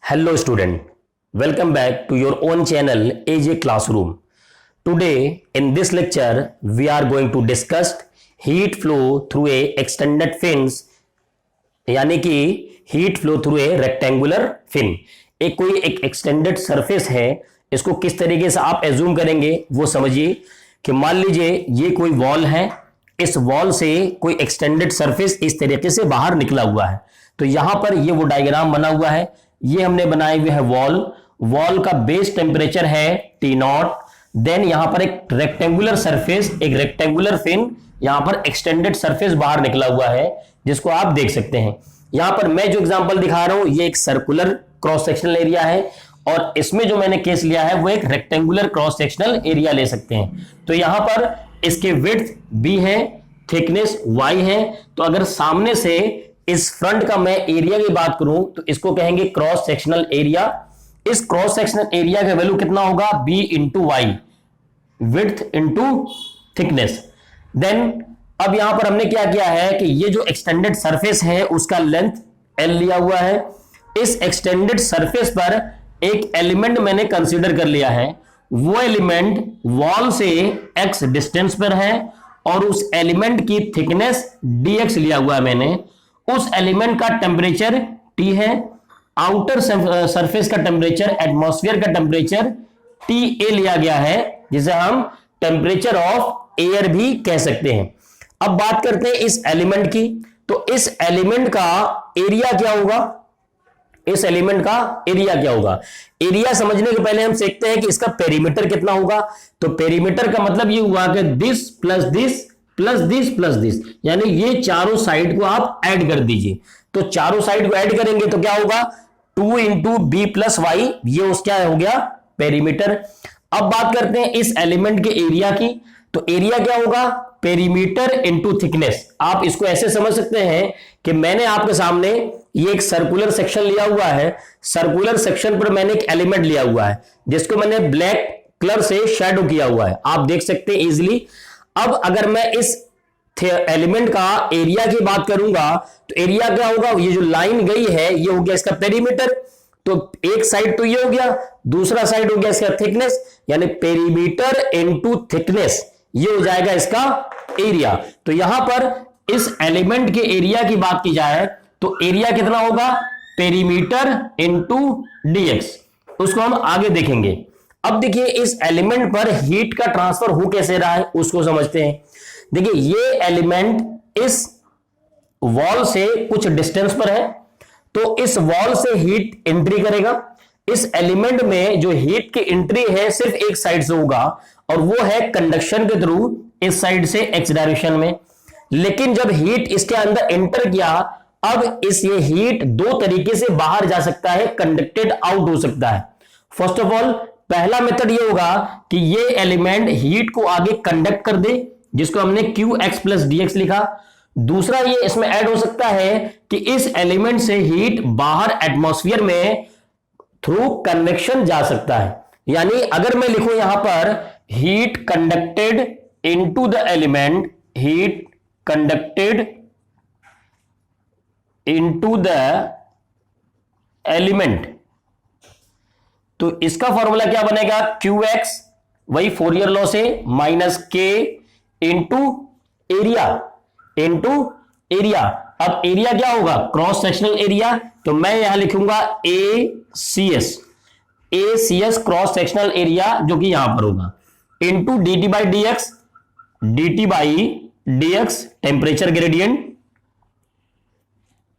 Hello student, welcome back to your own channel AJ Classroom. Today in this lecture we are going to discuss heat flow through a extended fins यानी कि heat flow through a rectangular fin. कोई एक extended surface है, इसको किस तरीके से आप एज्यूम करेंगे वो समझिए कि मान लीजिए ये कोई वॉल है, इस वॉल से कोई एक्सटेंडेड सरफेस इस तरीके से बाहर निकला हुआ है। तो यहां पर ये वो डायग्राम बना हुआ है, ये हमने बनाए हुए है वॉल का बेस टेम्परेचर है T0। देन यहां पर एक रेक्टेंगुलर सरफेस, एक रेक्टेंगुलर फिन, यहां पर एक्सटेंडेड सरफेस बाहर निकला हुआ है जिसको आप देख सकते हैं। यहां पर मैं जो एग्जांपल दिखा रहा हूं ये एक सर्कुलर क्रॉस सेक्शनल एरिया है और इसमें जो मैंने केस लिया है वो एक रेक्टेंगुलर क्रॉस सेक्शनल एरिया ले सकते हैं। तो यहां पर इसके विड्थ b है, थिकनेस y है। तो अगर सामने से इस फ्रंट का मैं एरिया की बात करूं तो इसको कहेंगे क्रॉस सेक्शनल एरिया। इस क्रॉस सेक्शनल एरिया का वैल्यू कितना होगा, b into Y, width into thickness. Then अब यहां पर हमने क्या किया है कि ये जो एक्सटेंडेड सरफेस है उसका लेंथ l लिया हुआ है। इस एक्सटेंडेड सरफेस पर एक एलिमेंट मैंने कंसीडर कर लिया है, वो एलिमेंट वॉल से x डिस्टेंस पर है और उस एलिमेंट की थिकनेस dx लिया हुआ है मैंने। उस एलिमेंट का टेम्परेचर T है, आउटर सरफेस का टेम्परेचर, एटमॉस्फेयर का टेम्परेचर TA लिया गया है, जिसे हम टेम्परेचर ऑफ एयर भी कह सकते हैं। अब बात करते हैं इस एलिमेंट की, तो इस एलिमेंट का एरिया क्या होगा, इस एलिमेंट का एरिया क्या होगा। एरिया समझने के पहले हम सीखते हैं कि इसका पेरीमीटर कितना होगा। तो पेरीमीटर का मतलब ये हुआ कि this plus this plus this plus this, यानी ये चारों साइड को आप ऐड कर दीजिए। तो चारों साइड को ऐड करेंगे तो क्या होगा, 2 इंटू बी प्लस वाई, ये उस क्या हो गया, पेरीमीटर। अब बात करते हैं इस एलिमेंट के एरिया की, तो एरिया क्या होगा, पेरीमीटर इंटू थिकनेस। आप इसको ऐसे समझ सकते हैं कि मैंने आपके सामने ये एक सर्कुलर सेक्शन लिया हुआ है, सर्कुलर सेक्शन पर मैंने एक एलिमेंट लिया हुआ है जिसको मैंने ब्लैक कलर से शैडो किया हुआ है, आप देख सकते हैं इजिली। अब अगर मैं इस एलिमेंट का एरिया की बात करूंगा तो एरिया क्या होगा, ये जो लाइन गई है ये हो गया इसका पेरीमीटर। तो एक साइड तो ये हो गया, दूसरा साइड हो गया इसका थिकनेस, यानी पेरीमीटर इनटू थिकनेस, ये हो जाएगा इसका एरिया। तो यहां पर इस एलिमेंट के एरिया की बात की जाए तो एरिया कितना होगा, पेरीमीटर इनटू dx, उसको हम आगे देखेंगे। अब देखिए इस एलिमेंट पर हीट का ट्रांसफर हो कैसे रहा है उसको समझते हैं। देखिए ये एलिमेंट इस वॉल से कुछ डिस्टेंस पर है, तो इस वॉल से हीट एंट्री करेगा। इस एलिमेंट में जो हीट की एंट्री है सिर्फ एक साइड से होगा और वो है कंडक्शन के थ्रू, इस साइड से x डायरेक्शन में। लेकिन जब हीट इसके अंदर एंटर किया, अब इस ये हीट दो तरीके से बाहर जा सकता है, कंडक्टेड आउट हो सकता है। फर्स्ट ऑफ ऑल पहला मेथड ये होगा कि ये एलिमेंट हीट को आगे कंडक्ट कर दे, जिसको हमने qx प्लस dx लिखा। दूसरा ये इसमें ऐड हो सकता है कि इस एलिमेंट से हीट बाहर एटमॉस्फेयर में थ्रू कन्वेक्शन जा सकता है। यानी अगर मैं लिखूं यहां पर heat conducted into the element, heat conducted into the element, तो इसका फॉर्मूला क्या बनेगा, qx, वही फोरियर लॉ से, minus k into area, into area. अब एरिया क्या होगा, क्रॉस सेक्शनल एरिया, तो मैं यहां लिखूंगा ACS, ACS cross sectional area, जो कि यहां पर होगा, into dt by dx, dt by dx temperature gradient.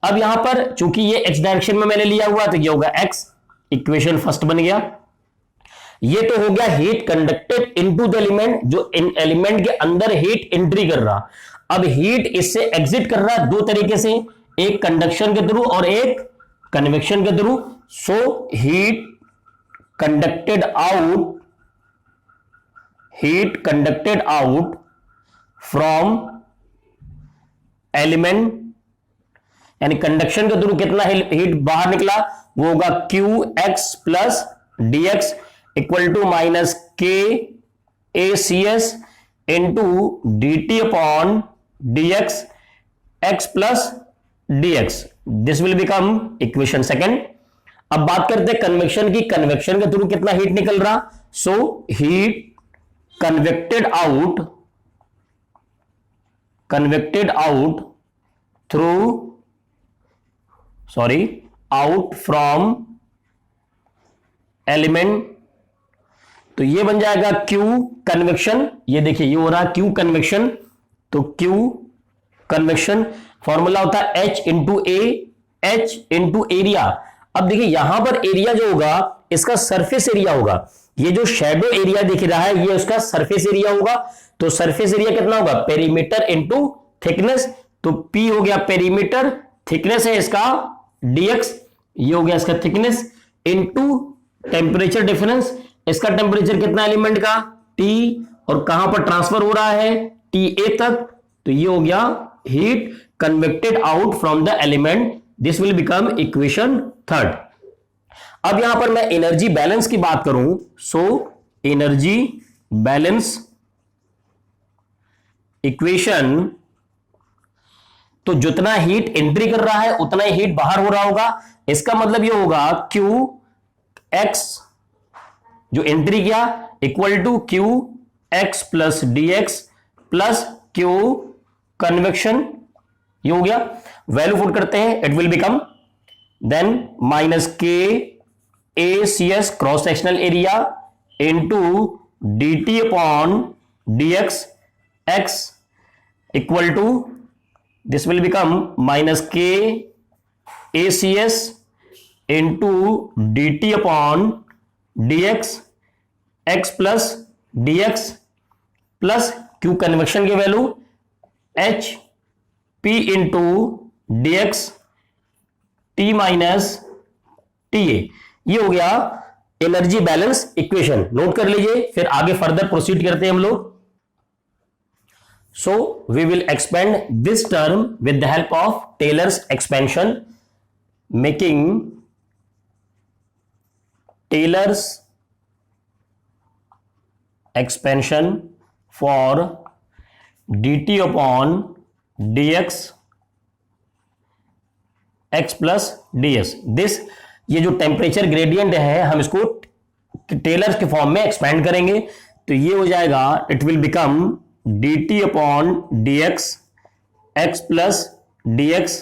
अब यहां पर चूंकि ये x डायरेक्शन में मैंने लिया हुआ तो ये होगा x, इक्वेशन फर्स्ट बन गया। ये तो हो गया heat conducted into the element, जो इन एलिमेंट के अंदर हीट एंट्री कर रहा। अब हीट इससे एग्जिट कर रहा है दो तरीके से, एक कंडक्शन के थ्रू और एक कन्वेक्शन के through. So heat conducted out, heat conducted out from element, यानी कंडक्शन के थ्रू कितना हीट बाहर निकला, वो होगा qx plus dx equal to minus k ACS into dt upon dx x plus dx। This will become equation second. अब बात करते हैं कन्वेक्शन की, कन्वेक्शन के थ्रू कितना हीट निकल रहा, so heat convicted out through out from element, तो ये बन जाएगा Q कन्वेक्शन। ये देखिए ये हो रहा है Q कन्वेक्शन, तो Q कन्वेक्शन फॉर्मूला होता है H into A, H into area. अब देखिए यहां पर एरिया जो होगा इसका सरफेस एरिया होगा, ये जो शेडो एरिया दिख रहा है ये उसका सरफेस एरिया होगा। तो सरफेस एरिया कितना होगा, पेरीमीटर इंटू थिकनेस, तो P हो गया पेरीमीटर, थिकनेस है इसका dx, ये हो गया इसका थिकनेस, इंटू टेम्परेचर डिफरेंस, इसका टेम्परेचर कितना एलिमेंट का T, और कहां पर ट्रांसफर हो रहा है TA तक, तो ये हो गया heat convicted out from the element. This will become equation third. अब यहां पर मैं एनर्जी बैलेंस की बात करूं, सो एनर्जी बैलेंस इक्वेशन, तो जितना हीट एंट्री कर रहा है उतना ही हीट बाहर हो रहा होगा। इसका मतलब ये होगा Q x जो एंट्री किया equal to Q x plus D X plus Q convection, ये हो गया। वैल्यू पुट करते हैं, it will become then minus K ACS cross sectional area into dt upon dx x equal to, this will become minus K ACS into dt upon dx x plus dx plus Q convection की value H P into dx T minus TA, ये हो गया energy balance equation. Note कर लीजिए, फिर आगे further proceed करते हैं हम लोग। So we will expand this term with the help of Taylor's expansion, making Taylor's expansion for dt upon dx x plus ds। This ये जो टेम्परेचर ग्रेडियंट है हम इसको टेलर्स के फॉर्म में एक्सपेंड करेंगे, तो ये हो जाएगा it will become dt upon dx x plus dx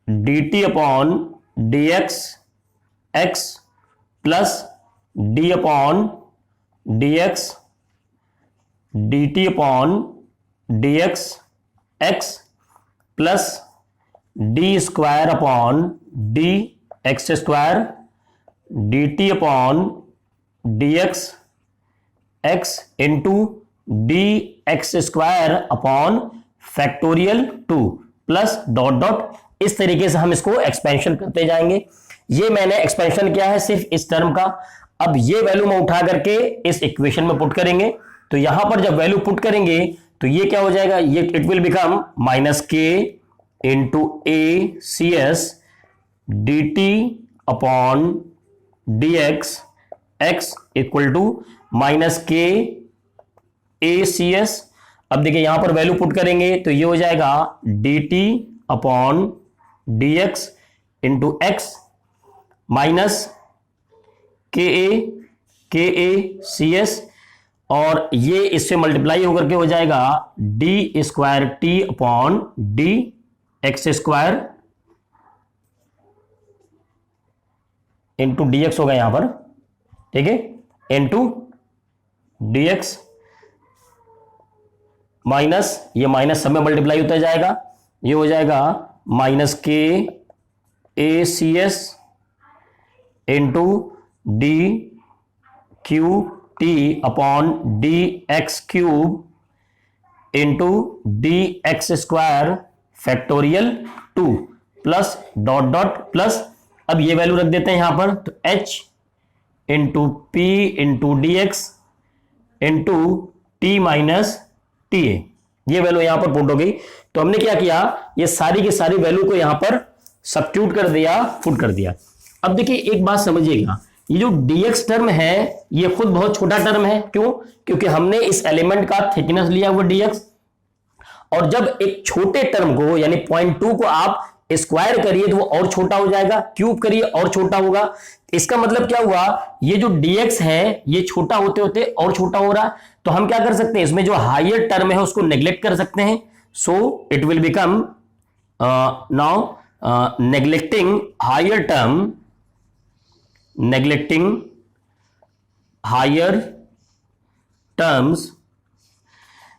dt upon dx x plus d upon dx dt upon dx x plus d square upon d x square dt upon dx x into D X square upon factorial 2 plus dot dot, इस तरीके से हम इसको expansion करते जाएंगे। ये मैंने expansion किया है सिर्फ इस टर्म का। अब ये वैल्यू में उठा करके इस इक्वेशन में पुट करेंगे, तो यहां पर जब वैल्यू पुट करेंगे तो ये क्या हो जाएगा, ये it will become minus K into ACS dt upon dx x equal to minus K ACS। अब देखिए यहां पर वैल्यू पुट करेंगे तो ये हो जाएगा dt upon dx into x minus KACS, और ये इससे मल्टीप्लाई होकर के हो जाएगा D square T upon D X square into D x होगा यहां पर, ठीक है, इंटू डी एक्स माइनस ये माइनस सब में मल्टीप्लाई होता जाएगा, ये हो जाएगा minus KACS into D Q T upon D x cube into D X square factorial 2 plus dot dot plus, अब ये वैल्यू रख देते हैं यहां पर, तो h into P into D X into T minus T ए, ये वैल्यू यहां पर पुट हो गई। तो हमने क्या किया, ये सारी की सारी वैल्यू को यहां पर सब्स्टिट्यूट कर दिया, पुट कर दिया। अब देखिए एक बात समझिएगा, ये जो dx टर्म है ये खुद बहुत छोटा टर्म है, क्यों, क्योंकि हमने इस एलिमेंट का थिकनेस लिया हुआ dx, और जब एक छोटे टर्म को यानी 0.2 को आप स्क्वायर करिए तो वो और छोटा हो जाएगा, क्यूब करिए और छोटा होगा। इसका मतलब क्या हुआ, ये जो dx है ये छोटा होते होते और छोटा हो रहा। तो हम क्या कर सकते हैं, इसमें जो हायर टर्म है उसको नेग्लेक्ट कर सकते हैं। So it will become now neglecting higher term, neglecting higher terms,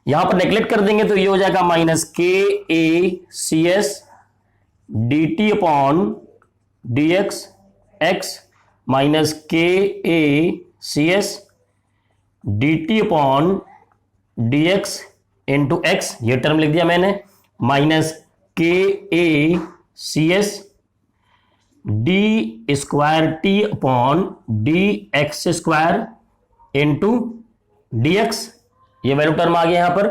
यहां पर नेग्लेक्ट कर देंगे तो ये हो जाएगा minus K A C S D T upon D X X minus K A C S D T upon D X into X, ये term लिख दिया मैंने, minus K A C S D square T upon D X square into D X, ये value term आ गया यहां पर।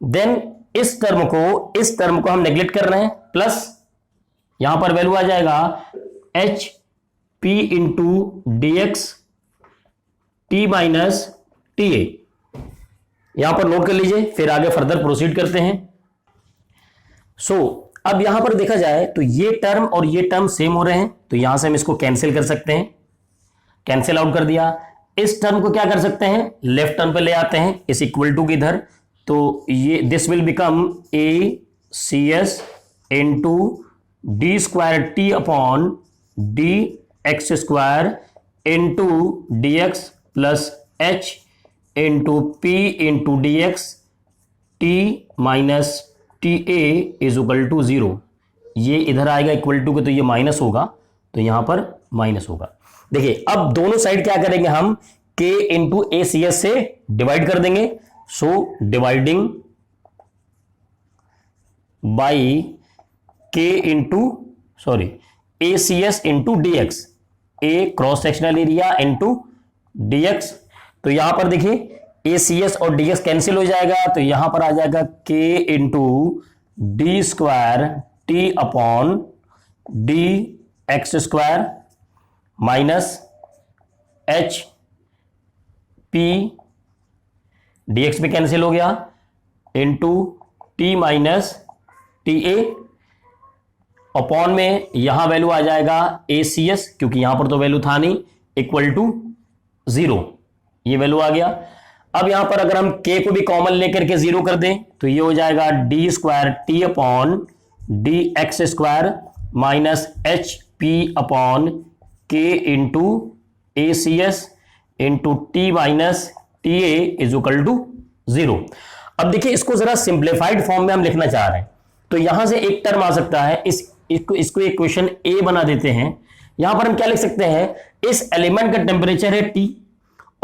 Then इस टर्म को हम नेग्लेक्ट कर रहे हैं, प्लस यहां पर वैल्यू आ जाएगा H P into D X T minus T ए, यहां पर नोट कर लीजिए, फिर आगे फर्दर प्रोसीड करते हैं। अब यहां पर देखा जाए तो ये टर्म और ये टर्म सेम हो रहे हैं, तो यहां से हम इसको कैंसिल कर सकते हैं, कैंसिल आउट कर दिया। इस टर्म को क्या कर सकते हैं, लेफ्ट टर्म पे ले आते हैं, इस इक्वल टू की इधर, तो ये this will become A C S into D square T upon D X square into D X plus H into P into D X T minus T A is equal to 0। ये इधर आएगा equal to के, तो ये minus होगा, तो यहां पर माइनस होगा। देखिए अब दोनों साइड क्या करेंगे हम, k into A C S से डिवाइड कर देंगे। So dividing by k into A C S into D X, A cross sectional area into D X. तो यहां पर देखिए ए सी एस और डी एक्स कैंसिल हो जाएगा, तो यहां पर आ जाएगा k into D square T upon D X square minus H P D X भी कैंसिल हो गया into T minus T A upon में यहां वैल्यू आ जाएगा ए सी एस, क्योंकि यहां पर तो वैल्यू था नहीं, इक्वल टू 0, ये वैल्यू आ गया। अब यहां पर अगर हम k को भी कॉमन लेकर के 0 कर दें तो ये हो जाएगा D square T upon D X square minus H P upon K into A C S into T minus T A is equal to 0। अब देखिए इसको जरा सिंप्लीफाइड फॉर्म में हम लिखना चाह रहे हैं, तो यहां से एक टर्म आ सकता है, इसको इक्वेशन ए बना देते हैं। यहां पर हम क्या लिख सकते हैं, इस एलिमेंट का टेम्परेचर है T,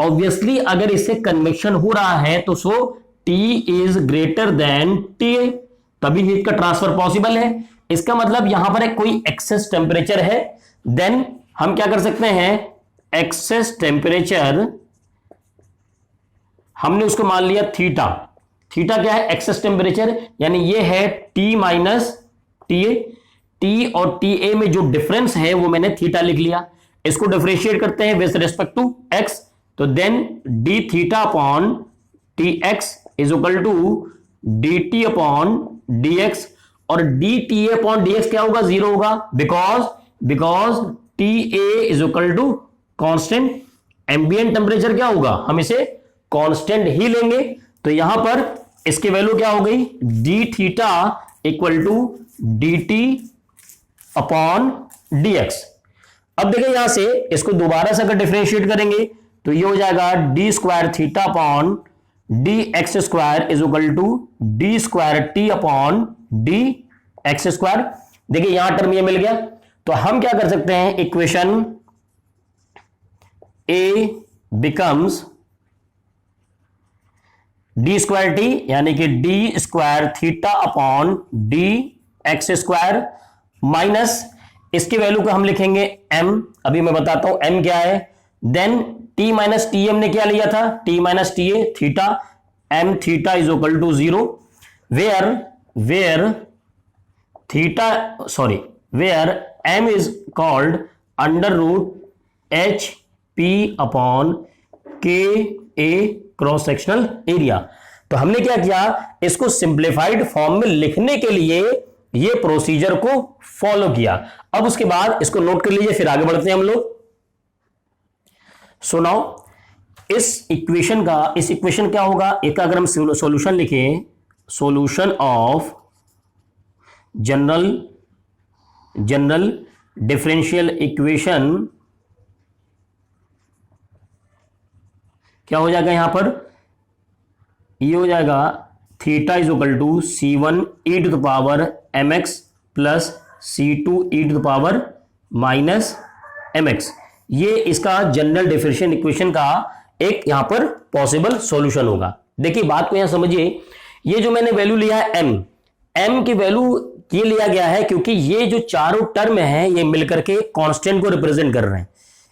ऑब्वियसली अगर इससे कन्वेक्शन हो रहा है तो सो T is greater than TA, तभी हीट का ट्रांसफर पॉसिबल है। इसका मतलब यहां पर एक कोई एक्सेस टेम्परेचर है, देन हम क्या कर सकते हैं, एक्सेस टेम्परेचर हमने उसको मान लिया थीटा। थीटा क्या है, एक्सेस टेम्परेचर, यानी ये है T माइनस TA, T और TA में जो डिफरेंस है वो मैंने थीटा लिख लिया। इसको डिफरेंशिएट करते हैं विद रिस्पेक्ट टू x, तो then D theta upon T X is equal to D T upon D X, और D T A upon D X क्या होगा, 0 होगा, because T A is equal to constant. Ambient temperature क्या होगा, हम इसे constant ही लेंगे, तो यहां पर इसकी वैल्यू क्या हो गई, D theta equal to D T upon D X. अब देखिए यहां से इसको दोबारा से अगर डिफरेंशिएट करेंगे तो ये हो जाएगा D square theta upon D X square is equal to D square T upon D X square. देखिए यहां टर्म ये मिल गया, तो हम क्या कर सकते हैं, इक्वेशन ए बिकम्स डी स्क्वायर टी यानी कि D square theta upon D X square minus इसकी वैल्यू को हम लिखेंगे m, अभी मैं बताता हूं m क्या है, देन t माइनस टी हमने क्या लिया था, t minus T A theta, m theta is equal to 0, where m is called under root H P upon K A cross sectional area. तो हमने क्या किया, इसको सिंप्लीफाइड फॉर्म में लिखने के लिए ये प्रोसीजर को फॉलो किया। अब उसके बाद इसको नोट कर लीजिए, फिर आगे बढ़ते हैं हम लोग। सो नाउ इस इक्वेशन क्या होगा, एक अगर हम सॉल्यूशन लिखें, solution of general differential equation, क्या हो जाएगा यहां पर, ये हो जाएगा theta is equal to C1 e to the power mx plus C2 e to the power minus mx। ये इसका जनरल डिफरेंशियल इक्वेशन का एक यहां पर पॉसिबल सॉल्यूशन होगा। देखिए बात को यहां समझिए, ये जो मैंने वैल्यू लिया है m की वैल्यू ये लिया गया है क्योंकि ये जो चारों टर्म है ये मिलकर के कांस्टेंट को रिप्रेजेंट कर रहे हैं।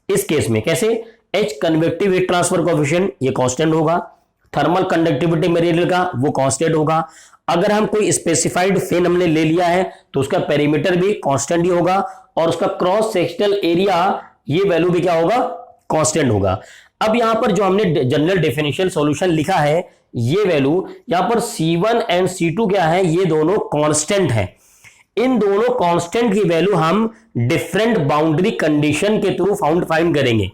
इस केस में कैसे, H convective heat transfer coefficient ये कांस्टेंट होगा, थर्मल कंडक्टिविटी मटेरियल का वो कांस्टेंट होगा। अगर हम कोई स्पेसिफाइड फिन हमने ले लिया है तो उसका पेरीमीटर भी कांस्टेंट ही होगा और उसका क्रॉस सेक्शनल एरिया ये वैल्यू भी क्या होगा, कांस्टेंट होगा। अब यहां पर जो हमने जनरल डिफरेंशियल सॉल्यूशन लिखा है, ये वैल्यू यहां पर C1 एंड C2 क्या है, ये दोनों कांस्टेंट है। इन दोनों कांस्टेंट की वैल्यू हम डिफरेंट बाउंड्री कंडीशन के थ्रू फाइंड करेंगे।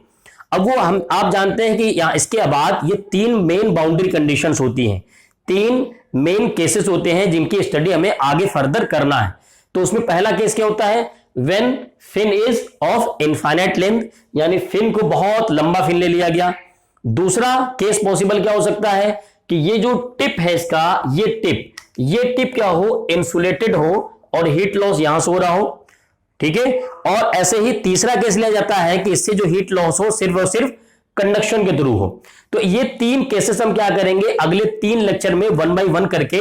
अब वो आप जानते हैं कि यहां इसके बाद ये तीन मेन बाउंड्री कंडीशंस होती हैं, तीन मेन केसेस होते हैं जिनकी स्टडी हमें आगे फर्दर करना है। तो उसमें पहला केस क्या होता है, when fin is of infinite length, यानी फिन को बहुत लंबा फिन ले लिया गया। दूसरा केस पॉसिबल क्या हो सकता है कि ये जो टिप है इसका, ये टिप क्या हो, इंसुलेटेड हो और हीट लॉस यहां से हो रहा हो, ठीक है। और ऐसे ही तीसरा केस लिया जाता है कि इससे जो हीट लॉस हो सिर्फ और सिर्फ कंडक्शन के थ्रू हो। तो ये तीन केसेस हम क्या करेंगे, अगले 3 लेक्चर में 1 बाय 1 करके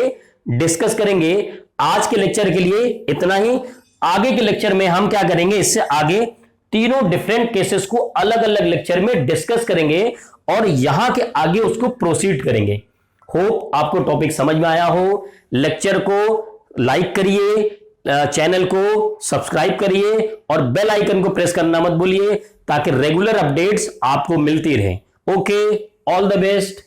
डिस्कस करेंगे। आज के लेक्चर के लिए इतना ही। आगे के लेक्चर में हम क्या करेंगे, इससे आगे तीनों डिफरेंट केसेस को अलग अलग लेक्चर में डिस्कस करेंगे और यहां के आगे उसको प्रोसीड करेंगे। होप आपको टॉपिक समझ में आया हो। लेक्चर को लाइक करिए, चैनल को सब्सक्राइब करिए और बेल आइकन को प्रेस करना मत भूलिए ताकि रेगुलर अपडेट्स आपको मिलती रहे। Okay, all the best.